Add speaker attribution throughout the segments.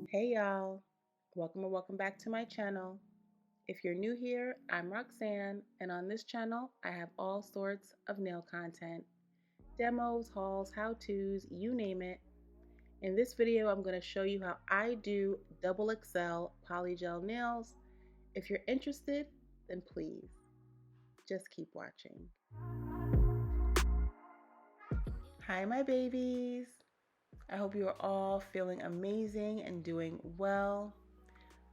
Speaker 1: Hey y'all, welcome or welcome back to my channel. If you're new here, I'm Roxanne, and on this channel I have all sorts of nail content. Demos, hauls, how-tos, you name it. In this video I'm going to show you how I do XXL polygel nails. If you're interested, then please, just keep watching. Hi my babies! I hope you are all feeling amazing and doing well.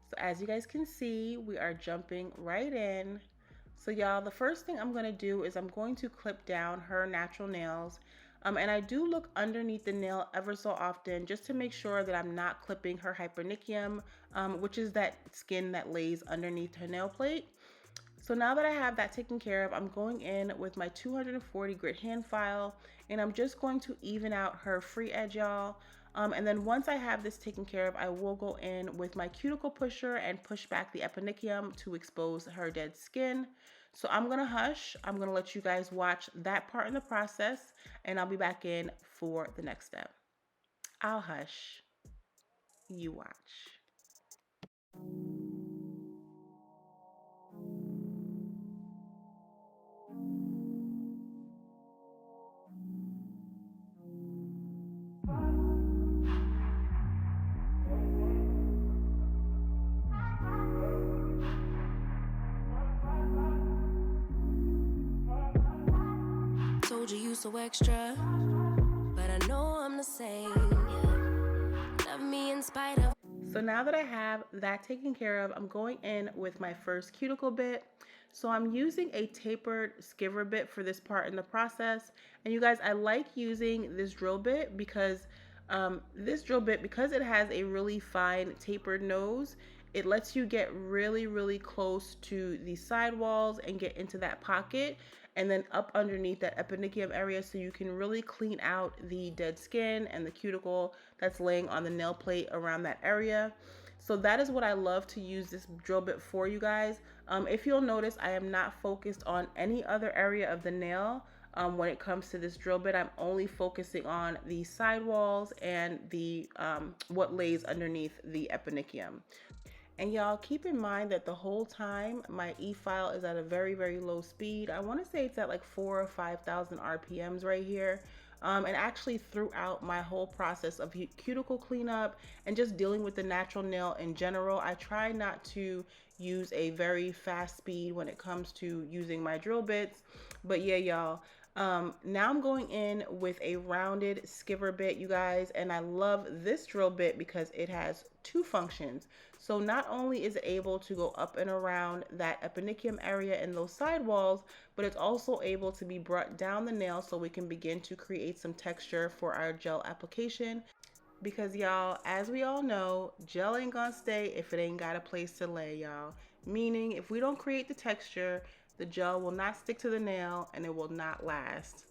Speaker 1: So as you guys can see, we are jumping right in. So y'all, the first thing I'm going to do is I'm going to clip down her natural nails. And I do look underneath the nail ever so often just to make sure that I'm not clipping her hypernychium, which is that skin that lays underneath her nail plate. So now that I have that taken care of, I'm going in with my 240 grit hand file, and I'm just going to even out her free edge, y'all. And then once I have this taken care of, I will go in with my cuticle pusher and push back the eponychium to expose her dead skin. So I'm gonna hush. I'm gonna let you guys watch that part in the process, and I'll be back in for the next step. I'll hush. You watch.
Speaker 2: Told you so extra, but I know I'm the same. Yeah. Love me in spite of.
Speaker 1: So now that I have that taken care of, I'm going in with my first cuticle bit. So I'm using a tapered skiver bit for this part in the process. And you guys, I like using this drill bit because because it has a really fine tapered nose, it lets you get really close to the sidewalls and get into that pocket and then up underneath that eponychium area, so you can really clean out the dead skin and the cuticle that's laying on the nail plate around that area. So that is what I love to use this drill bit for, you guys. If you'll notice, I am not focused on any other area of the nail. When it comes to this drill bit, I'm only focusing on the sidewalls and the what lays underneath the eponychium. And y'all keep in mind that the whole time my e-file is at a very low speed. I want to say it's at like 4,000 or 5,000 RPMs right here. And actually throughout my whole process of cuticle cleanup and just dealing with the natural nail in general, I try not to use a very fast speed when it comes to using my drill bits. But yeah, y'all, now I'm going in with a rounded skiver bit, you guys, and I love this drill bit because it has two functions. So not only is it able to go up and around that eponychium area and those sidewalls, but it's also able to be brought down the nail so we can begin to create some texture for our gel application. Because y'all, as we all know, gel ain't gonna stay if it ain't got a place to lay, y'all. Meaning, if we don't create the texture, the gel will not stick to the nail and it will not last.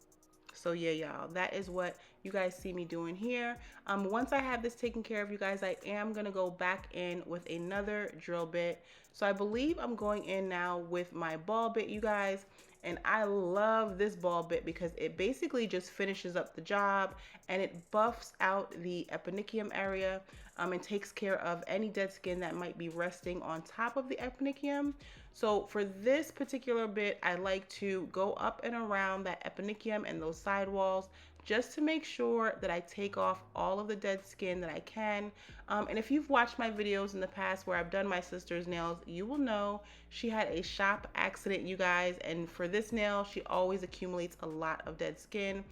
Speaker 1: So yeah, y'all, that is what you guys see me doing here. Once I have this taken care of, you guys, I am gonna go back in with another drill bit. So I believe I'm going in now with my ball bit, you guys. And I love this ball bit because it basically just finishes up the job and it buffs out the eponychium area and takes care of any dead skin that might be resting on top of the eponychium. So for this particular bit, I like to go up and around that eponychium and those sidewalls just to make sure that I take off all of the dead skin that I can. And if you've watched my videos in the past where I've done my sister's nails, you will know she had a shop accident, you guys, and for this nail, she always accumulates a lot of dead skin,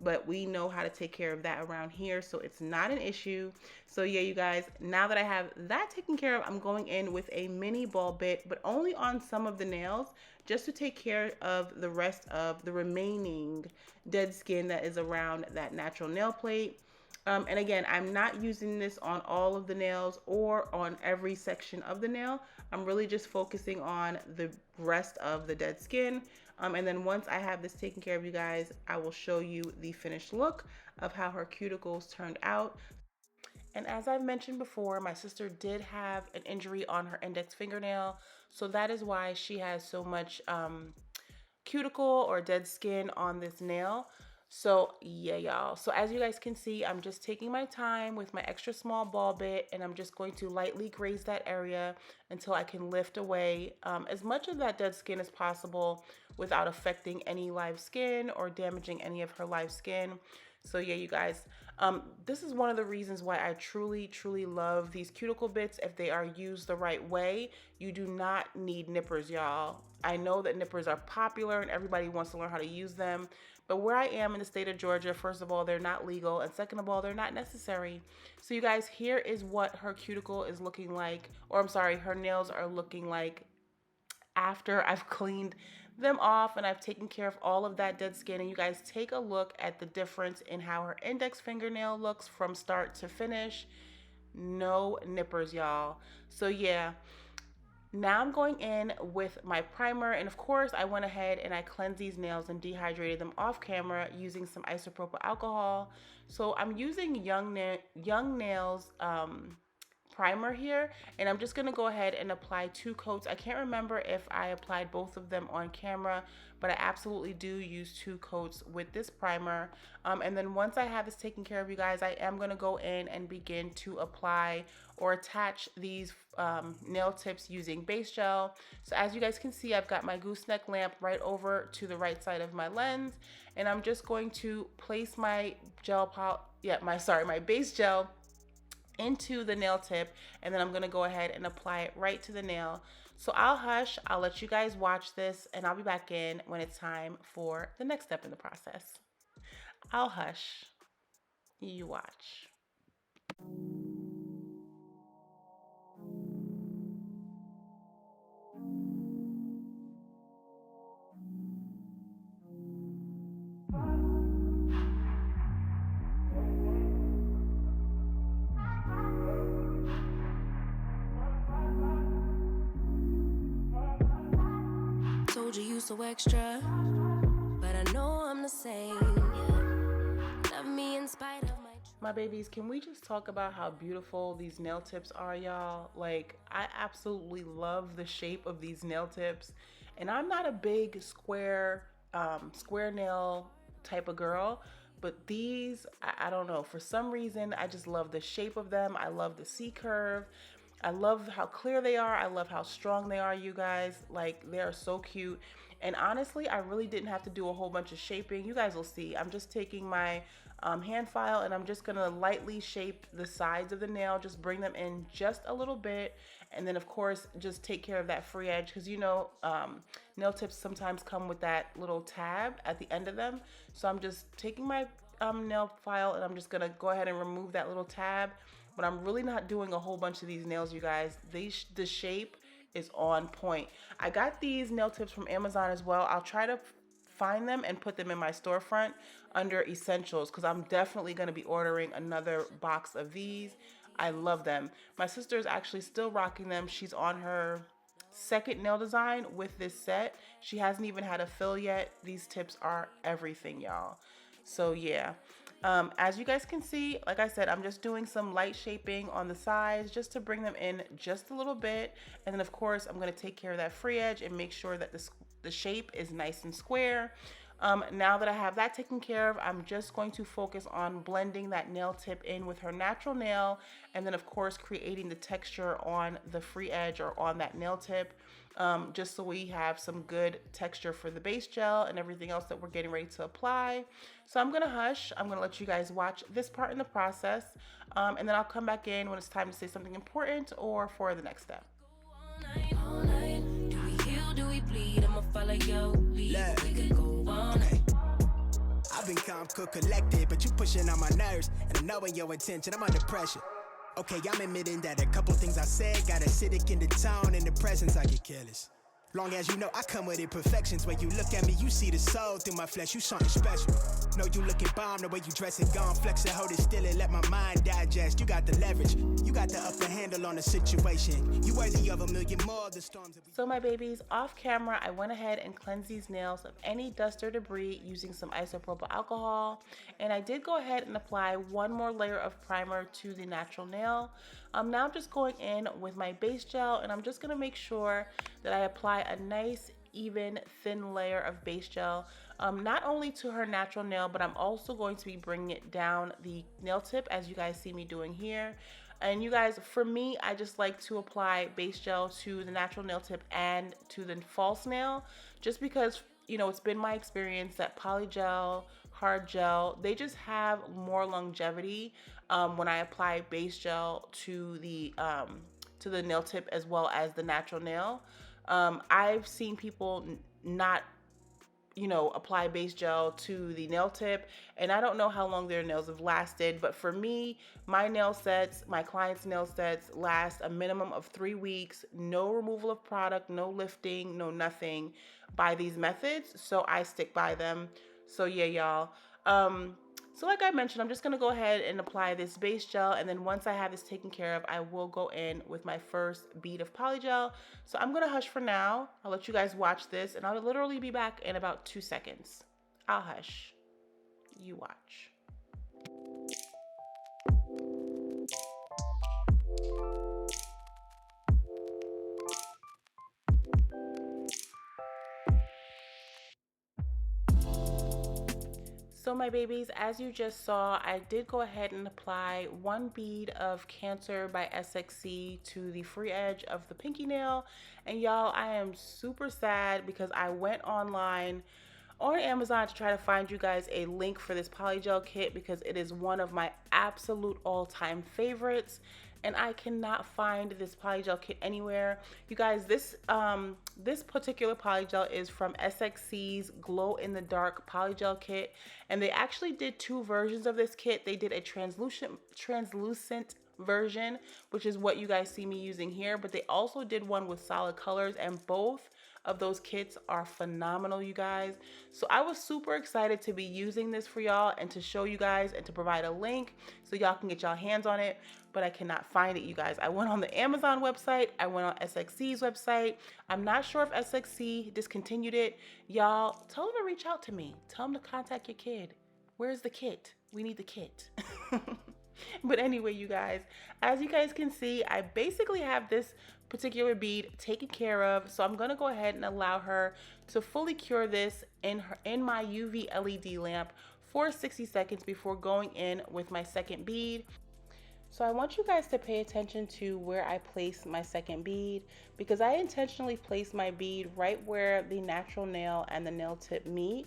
Speaker 1: but we know how to take care of that around here, so it's not an issue. So yeah, you guys, now that I have that taken care of, I'm going in with a mini ball bit, but only on some of the nails, just to take care of the rest of the remaining dead skin that is around that natural nail plate. And again, I'm not using this on all of the nails or on every section of the nail. I'm really just focusing on the rest of the dead skin. And then once I have this taken care of, you guys, I will show you the finished look of how her cuticles turned out. And as I've mentioned before, my sister did have an injury on her index fingernail. So that is why she has so much cuticle or dead skin on this nail. So yeah, y'all. So as you guys can see, I'm just taking my time with my extra small ball bit, and I'm just going to lightly graze that area until I can lift away as much of that dead skin as possible without affecting any live skin or damaging any of her live skin. So yeah, you guys, this is one of the reasons why I truly love these cuticle bits. If they are used the right way, you do not need nippers, y'all. I know that nippers are popular and everybody wants to learn how to use them, but where I am in the state of Georgia, first of all, they're not legal, and second of all, they're not necessary. So you guys, here is what her cuticle is looking like, or I'm sorry, her nails are looking like after I've cleaned them off and I've taken care of all of that dead skin. And you guys, take a look at the difference in how her index fingernail looks from start to finish. No nippers, y'all. So yeah, now I'm going in with my primer, and of course I went ahead and I cleansed these nails and dehydrated them off camera using some isopropyl alcohol. So I'm using Young Nails primer here, and I'm just gonna go ahead and apply 2 coats. I can't remember if I applied both of them on camera, but I absolutely do use 2 coats with this primer. And then once I have this taken care of, you guys, I am gonna go in and begin to apply or attach these nail tips using base gel. So as you guys can see, I've got my gooseneck lamp right over to the right side of my lens, and I'm just going to place my my base gel into the nail tip, and then I'm gonna go ahead and apply it right to the nail. So I'll hush, I'll let you guys watch this, and I'll be back in when it's time for the next step in the process. I'll hush, you watch.
Speaker 2: Told you so extra, but I know I'm the same. Yeah. Love me in spite of
Speaker 1: My babies, can we just talk about how beautiful these nail tips are, y'all? Like, I absolutely love the shape of these nail tips, and I'm not a big square nail type of girl, but these, I don't know, for some reason I just love the shape of them. I love the C curve. I love how clear they are. I love how strong they are, you guys. Like, they are so cute. And honestly, I really didn't have to do a whole bunch of shaping. You guys will see. I'm just taking my hand file, and I'm just gonna lightly shape the sides of the nail, just bring them in just a little bit, and then of course just take care of that free edge, because you know nail tips sometimes come with that little tab at the end of them. So I'm just taking my nail file, and I'm just gonna go ahead and remove that little tab. But I'm really not doing a whole bunch of these nails, you guys. The shape is on point. I got these nail tips from Amazon as well. I'll try to find them and put them in my storefront under essentials, because I'm definitely going to be ordering another box of these. I love them. My sister is actually still rocking them. She's on her second nail design with this set. She hasn't even had a fill yet. These tips are everything, y'all. So yeah, as you guys can see, like I said, I'm just doing some light shaping on the sides just to bring them in just a little bit. And then of course, I'm going to take care of that free edge and make sure that the shape is nice and square. Now that I have that taken care of, I'm just going to focus on blending that nail tip in with her natural nail, and then of course creating the texture on the free edge or on that nail tip, just so we have some good texture for the base gel and everything else that we're getting ready to apply. So I'm gonna hush. I'm gonna let you guys watch this part in the process, and then I'll come back in when it's time to say something important or for the next step.
Speaker 2: all night. Do we heal, do we bleed? I'ma follow your lead. We could go all night.
Speaker 3: I've been calm, cool, collected, but you pushing on my nerves, and I know in your intention, I'm under pressure. Okay, I'm admitting that a couple things I said got acidic in the tone, in the presence I get careless. Long as you know I come with imperfections. When you look at me, you see the soul through my flesh. You something special. Know you looking bomb, the way you dress and gone, flex and hold it still and let my mind digest. You got the leverage, you got the upper handle on the situation. You worthy of a million more of the storms that we...
Speaker 1: So my babies, off camera, I went ahead and cleansed these nails of any dust or debris using some isopropyl alcohol. And I did go ahead and apply one more layer of primer to the natural nail. Now I'm just going in with my base gel, and I'm just gonna make sure that I apply a nice, even, thin layer of base gel. not only to her natural nail, but I'm also going to be bringing it down the nail tip as you guys see me doing here. And you guys, for me, I just like to apply base gel to the natural nail tip and to the false nail, just because, you know, it's been my experience that polygel, hard gel, they just have more longevity when I apply base gel to the nail tip as well as the natural nail. I've seen people not, you know, apply base gel to the nail tip, and I don't know how long their nails have lasted, but for me, my nail sets, my clients' nail sets last a minimum of 3 weeks, no removal of product, no lifting, no nothing by these methods, so I stick by them. So yeah, y'all. So like I mentioned, I'm just gonna go ahead and apply this base gel, and then once I have this taken care of, I will go in with my first bead of polygel. So I'm gonna hush for now. I'll let you guys watch this, and I'll literally be back in about 2 seconds. I'll hush. You watch. So my babies, as you just saw, I did go ahead and apply 1 bead of Cancer by Xxl to the free edge of the pinky nail. And y'all, I am super sad because I went online on Amazon to try to find you guys a link for this polygel kit because it is one of my absolute all-time favorites. And I cannot find this polygel kit anywhere. You guys, this particular polygel is from Xxl's Glow in the Dark polygel kit, and they actually did 2 versions of this kit. They did a translucent version, which is what you guys see me using here, but they also did one with solid colors, and both of those kits are phenomenal, you guys. So I was super excited to be using this for y'all and to show you guys and to provide a link so y'all can get y'all hands on it, but I cannot find it, you guys. I went on the Amazon website, I went on Xxl's website. I'm not sure if Xxl discontinued it. Y'all, tell them to reach out to me. Tell them to contact your kid. Where's the kit? We need the kit. But anyway, you guys, as you guys can see, I basically have this particular bead taken care of. So I'm going to go ahead and allow her to fully cure this in my UV LED lamp for 60 seconds before going in with my second bead. So I want you guys to pay attention to where I place my second bead, because I intentionally place my bead right where the natural nail and the nail tip meet.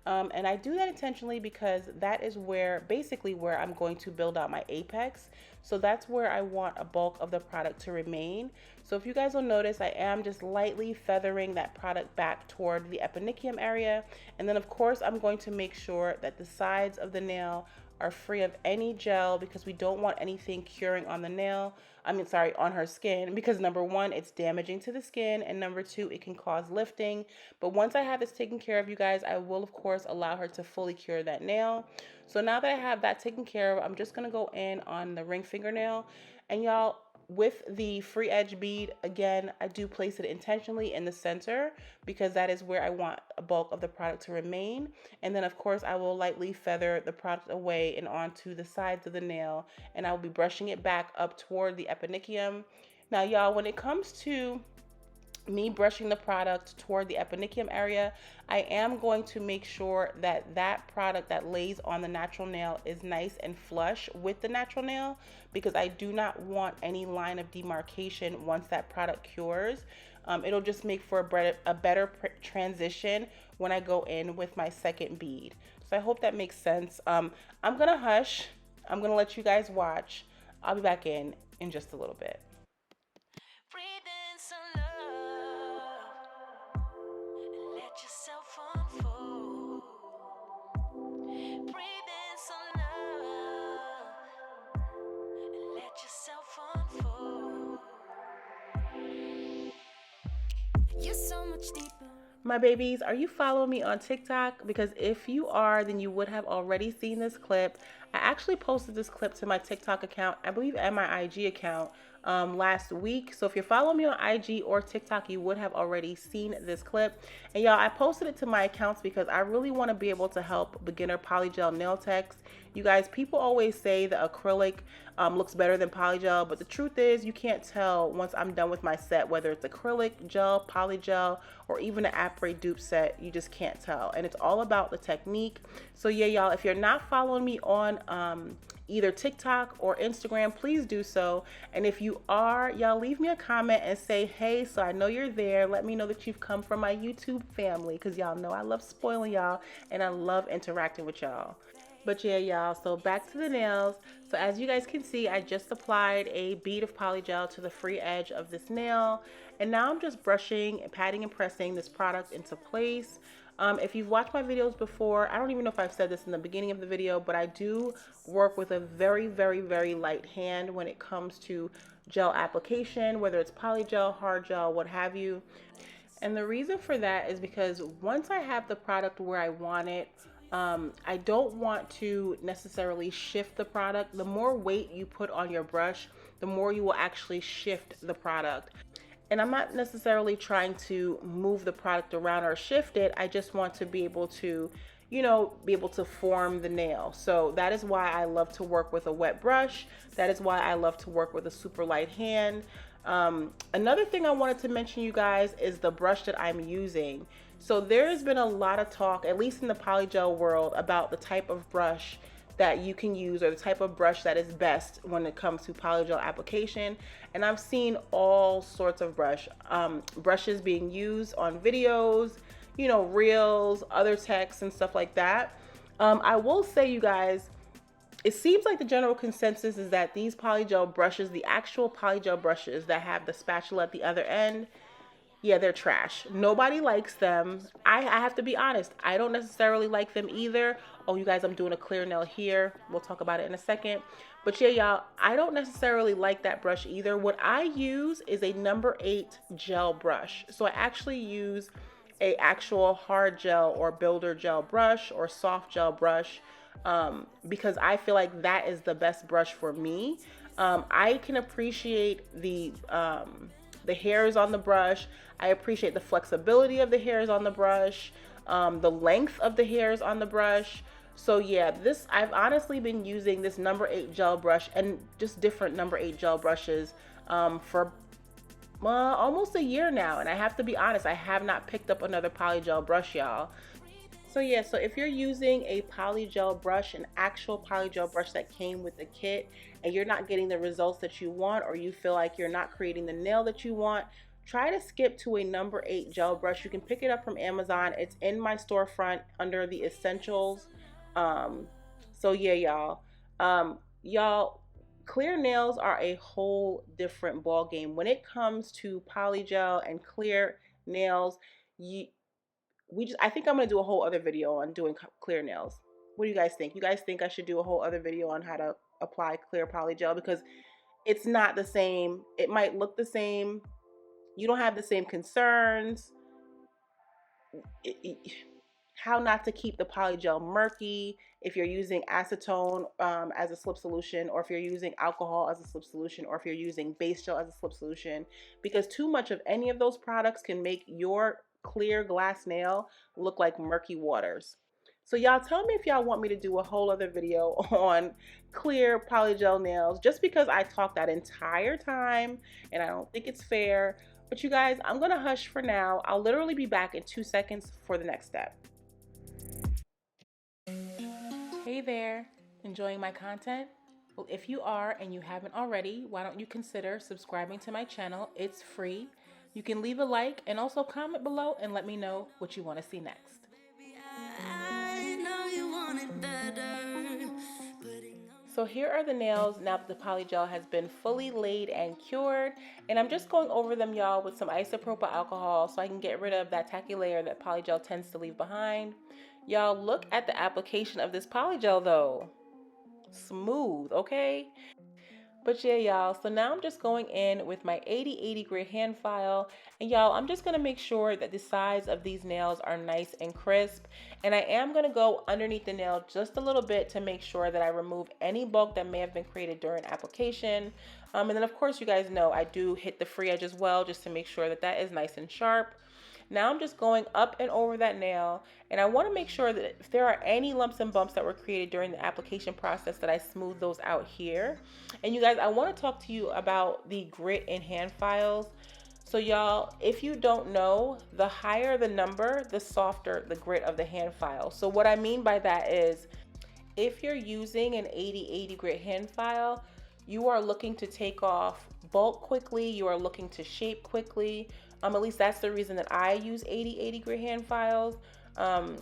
Speaker 1: And I do that intentionally because that is where, basically where I'm going to build out my apex. So that's where I want a bulk of the product to remain. So if you guys will notice, I am just lightly feathering that product back toward the eponychium area. And then of course, I'm going to make sure that the sides of the nail are free of any gel, because we don't want anything curing on the nail. On her skin, because number 1, it's damaging to the skin, and number 2, it can cause lifting. But once I have this taken care of, you guys, I will of course allow her to fully cure that nail. So now that I have that taken care of, I'm just gonna go in on the ring fingernail. And y'all, with the free edge bead, again, I do place it intentionally in the center because that is where I want a bulk of the product to remain. And then of course I will lightly feather the product away and onto the sides of the nail, and I will be brushing it back up toward the eponychium. Now y'all, when it comes to me brushing the product toward the eponychium area, I am going to make sure that that product that lays on the natural nail is nice and flush with the natural nail, because I do not want any line of demarcation once that product cures. It'll just make for a better transition when I go in with my second bead. So I hope that makes sense. I'm gonna hush. I'm gonna let you guys watch. I'll be back in just a little bit. My babies, are you following me on TikTok? Because if you are, then you would have already seen this clip. I actually posted this clip to my TikTok account, I believe, and my IG account last week. So if you're following me on IG or TikTok, you would have already seen this clip. And y'all, I posted it to my accounts because I really want to be able to help beginner polygel nail techs. You guys, people always say that acrylic looks better than polygel, but the truth is you can't tell once I'm done with my set whether it's acrylic, gel, polygel, or even an après dupe set. You just can't tell, and it's all about the technique. So yeah, y'all, if you're not following me on either TikTok or Instagram, please do so. And if you are, y'all, leave me a comment and say hey, so I know you're there. Let me know that you've come from my YouTube family, because y'all know I love spoiling y'all and I love interacting with y'all. But yeah, y'all, so back to the nails. So as you guys can see, I just applied a bead of polygel to the free edge of this nail, and now I'm just brushing and patting and pressing this product into place. If you've watched my videos before, I don't even know if I've said this in the beginning of the video, but I do work with a very, very, very light hand when it comes to gel application, whether it's polygel, hard gel, what have you. And the reason for that is because once I have the product where I want it, I don't want to necessarily shift the product. The more weight you put on your brush, the more you will actually shift the product. And I'm not necessarily trying to move the product around or shift it. I just want to be able to, you know, be able to form the nail. So that is why I love to work with a wet brush. That is why I love to work with a super light hand. Another thing I wanted to mention, you guys, is the brush that I'm using. So there's been a lot of talk, at least in the polygel world, about the type of brush that you can use, or the type of brush that is best when it comes to polygel application. And I've seen all sorts of brushes being used on videos, you know, reels, other texts and stuff like that. I will say, you guys, it seems like the general consensus is that these polygel brushes, the actual polygel brushes that have the spatula at the other end, yeah, they're trash. Nobody likes them. I have to be honest, I don't necessarily like them either. Oh, you guys, I'm doing a clear nail here. We'll talk about it in a second. But yeah, y'all, I don't necessarily like that brush either. What I use is a number 8 gel brush. So I actually use a actual hard gel or builder gel brush or soft gel brush, because I feel like that is the best brush for me. I can appreciate the hairs on the brush. I appreciate the flexibility of the hairs on the brush, the length of the hairs on the brush. So yeah, I've honestly been using this number 8 gel brush and just different number 8 gel brushes for almost a year now. And I have to be honest, I have not picked up another polygel brush, y'all. So yeah, so if you're using a polygel brush, an actual polygel brush that came with the kit, and you're not getting the results that you want, or you feel like you're not creating the nail that you want, try to skip to a number 8 gel brush. You can pick it up from Amazon. It's in my storefront under the essentials. So yeah, y'all, clear nails are a whole different ball game when it comes to polygel and clear nails. I think I'm gonna do a whole other video on doing clear nails. What do you guys think? You guys think I should do a whole other video on how to apply clear polygel? Because it's not the same. It might look the same. You don't have the same concerns. How not to keep the polygel murky if you're using acetone as a slip solution, or if you're using alcohol as a slip solution, or if you're using base gel as a slip solution, because too much of any of those products can make your clear glass nail look like murky waters. So y'all, tell me if y'all want me to do a whole other video on clear polygel nails, just because I talked that entire time and I don't think it's fair. But you guys, I'm gonna hush for now. I'll literally be back in 2 seconds for the next step. Hey there, enjoying my content? Well, if you are and you haven't already, why don't you consider subscribing to my channel? It's free. You can leave a like and also comment below and let me know what you want to see next. So here are the nails now that the polygel has been fully laid and cured, and I'm just going over them, y'all, with some isopropyl alcohol so I can get rid of that tacky layer that polygel tends to leave behind. Y'all, look at the application of this polygel though. Smooth, okay? But yeah, y'all, so now I'm just going in with my 80/80 grit hand file. And y'all, I'm just gonna make sure that the sides of these nails are nice and crisp. And I am gonna go underneath the nail just a little bit to make sure that I remove any bulk that may have been created during application. And then of course, you guys know I do hit the free edge as well, just to make sure that that is nice and sharp. Now I'm just going up and over that nail, and I want to make sure that if there are any lumps and bumps that were created during the application process, that I smooth those out here. And you guys, I want to talk to you about the grit in hand files. So y'all, if you don't know, the higher the number, the softer the grit of the hand file. So what I mean by that is, if you're using an 80/80 grit hand file, you are looking to take off bulk quickly, you are looking to shape quickly. At least that's the reason that I use 80/80 grit hand files. I'm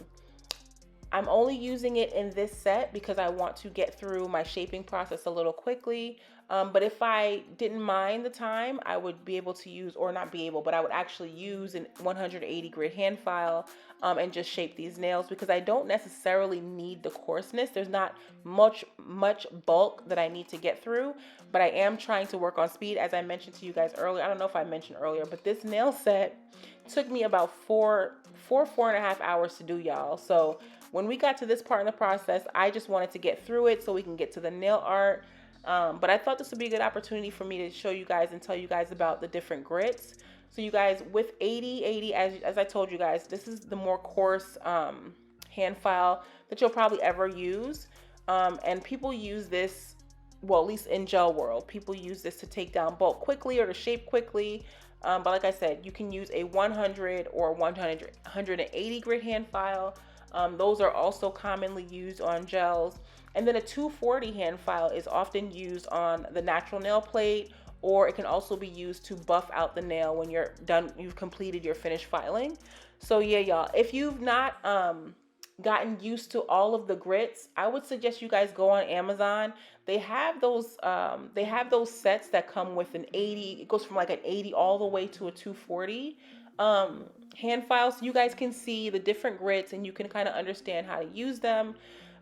Speaker 1: only using it in this set because I want to get through my shaping process a little quickly. But if I didn't mind the time, I would be able to use, or not be able, but I would actually use an 180 grit hand file and just shape these nails, because I don't necessarily need the coarseness. There's not much bulk that I need to get through, but I am trying to work on speed. As I mentioned to you guys earlier, I don't know if I mentioned earlier, but this nail set took me about four and a half hours to do, y'all. So when we got to this part in the process, I just wanted to get through it so we can get to the nail art. But I thought this would be a good opportunity for me to show you guys and tell you guys about the different grits. So you guys, with 80/80, as I told you guys, this is the more coarse hand file that you'll probably ever use. And people use this, well, at least in gel world, people use this to take down bulk quickly or to shape quickly. But like I said, you can use a 100 or 180 grit hand file. Those are also commonly used on gels. And then a 240 hand file is often used on the natural nail plate, or it can also be used to buff out the nail when you're done, you've completed your finished filing. So yeah, y'all, if you've not gotten used to all of the grits, I would suggest you guys go on Amazon. They have those sets that come with an 80, it goes from like an 80 all the way to a 240 hand file, so you guys can see the different grits and you can kind of understand how to use them.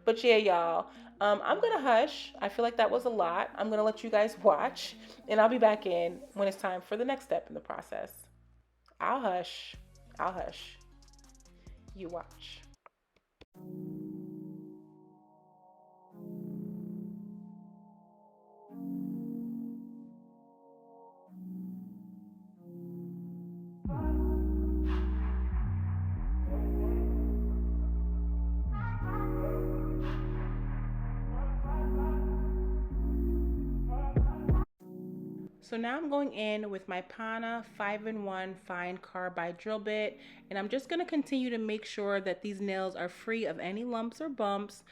Speaker 1: But yeah, y'all, I'm gonna hush. I feel like that was a lot. I'm gonna let you guys watch, and I'll be back in when it's time for the next step in the process. I'll hush. You watch. So now I'm going in with my Pana 5-in-1 fine carbide drill bit, and I'm just going to continue to make sure that these nails are free of any lumps or bumps.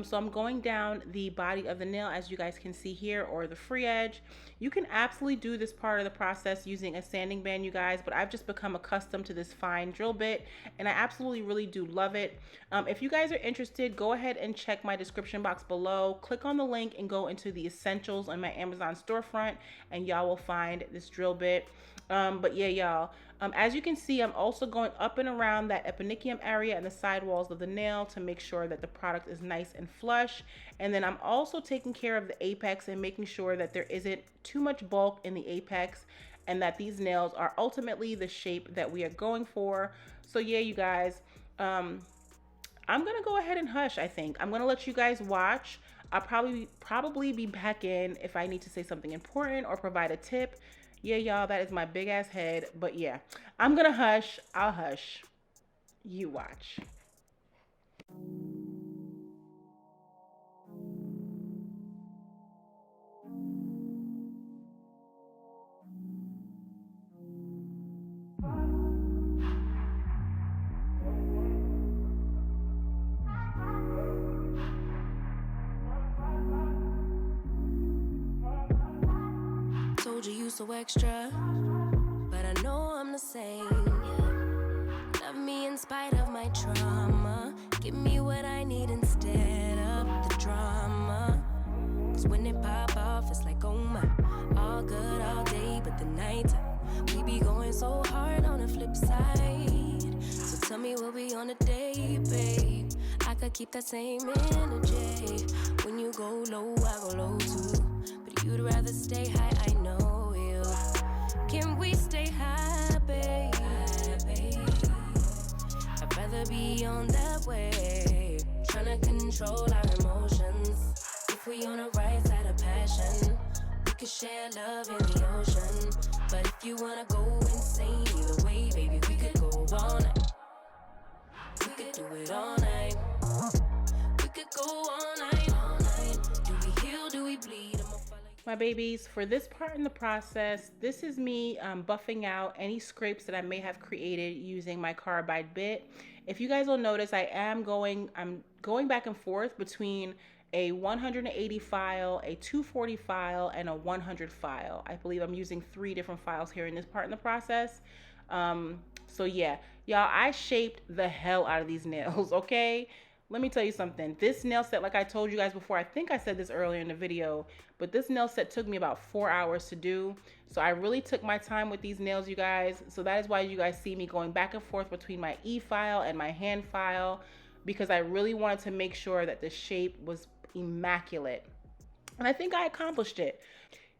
Speaker 1: So I'm going down the body of the nail, as you guys can see here, or the free edge. You can absolutely do this part of the process using a sanding band, you guys, but I've just become accustomed to this fine drill bit, and I absolutely really do love it. If you guys are interested, go ahead and check my description box below. Click on the link and go into the essentials on my Amazon storefront, and y'all will find this drill bit. But yeah, y'all, as you can see, I'm also going up and around that eponychium area and the sidewalls of the nail to make sure that the product is nice and flush. And then I'm also taking care of the apex and making sure that there isn't too much bulk in the apex, and that these nails are ultimately the shape that we are going for. So yeah, you guys, I'm gonna go ahead and hush. I think I'm gonna let you guys watch. I'll probably be back in if I need to say something important or provide a tip. Yeah, y'all, that is my big ass head. But yeah, I'm gonna hush. I'll hush. You watch.
Speaker 2: Told you so extra, but I know I'm the same. Yeah. Love me in spite of my trauma. Give me what I need instead of the drama. Cause when it pop off, it's like, oh my, all good all day, but the night we be going so hard on the flip side. So tell me what we on a day, babe. I could keep that same energy. When you go low, I go low too. But You'd rather stay high, I know you. Can we stay high, babe? I'd rather be on that wave, tryna control our emotions. If we on the right side of passion, we could share love in the ocean. But if you wanna go insane, either way, baby, we could go all night. We could do it all night. We could go all night, all night. Do we heal, do we bleed?
Speaker 1: My babies, for this part in the process, this is me buffing out any scrapes that I may have created using my carbide bit. If you guys will notice, I'm going back and forth between a 180 file, a 240 file, and a 100 file. I believe I'm using 3 different files here in this part in the process. So yeah, y'all, I shaped the hell out of these nails, okay? Let me tell you something. This nail set, like I told you guys before, I think I said this earlier in the video, but this nail set took me about 4 hours to do. So I really took my time with these nails, you guys. So that is why you guys see me going back and forth between my E file and my hand file, because I really wanted to make sure that the shape was immaculate. And I think I accomplished it.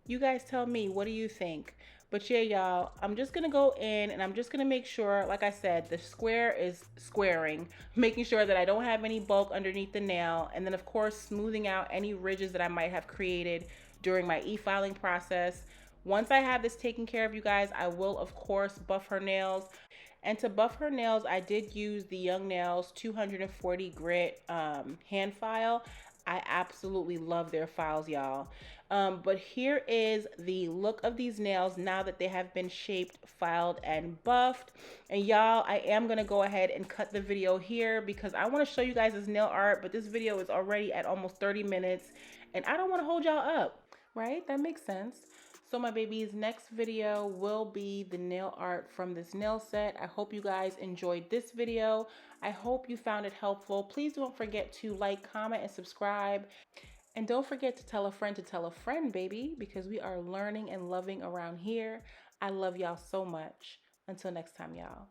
Speaker 1: You guys tell me, what do you think? But yeah, y'all, I'm just gonna go in and I'm just gonna make sure, like I said, the square is squaring, making sure that I don't have any bulk underneath the nail, and then of course smoothing out any ridges that I might have created during my e-filing process. Once I have this taken care of, you guys, I will of course buff her nails. And to buff her nails, I did use the Young Nails 240 grit hand file. I absolutely love their files, y'all. But here is the look of these nails now that they have been shaped, filed, and buffed. And y'all, I am gonna go ahead and cut the video here because I wanna show you guys this nail art, but this video is already at almost 30 minutes and I don't wanna hold y'all up, right? That makes sense. So my babies, next video will be the nail art from this nail set. I hope you guys enjoyed this video. I hope you found it helpful. Please don't forget to like, comment, and subscribe. And don't forget to tell a friend, baby, because we are learning and loving around here. I love y'all so much. Until next time, y'all.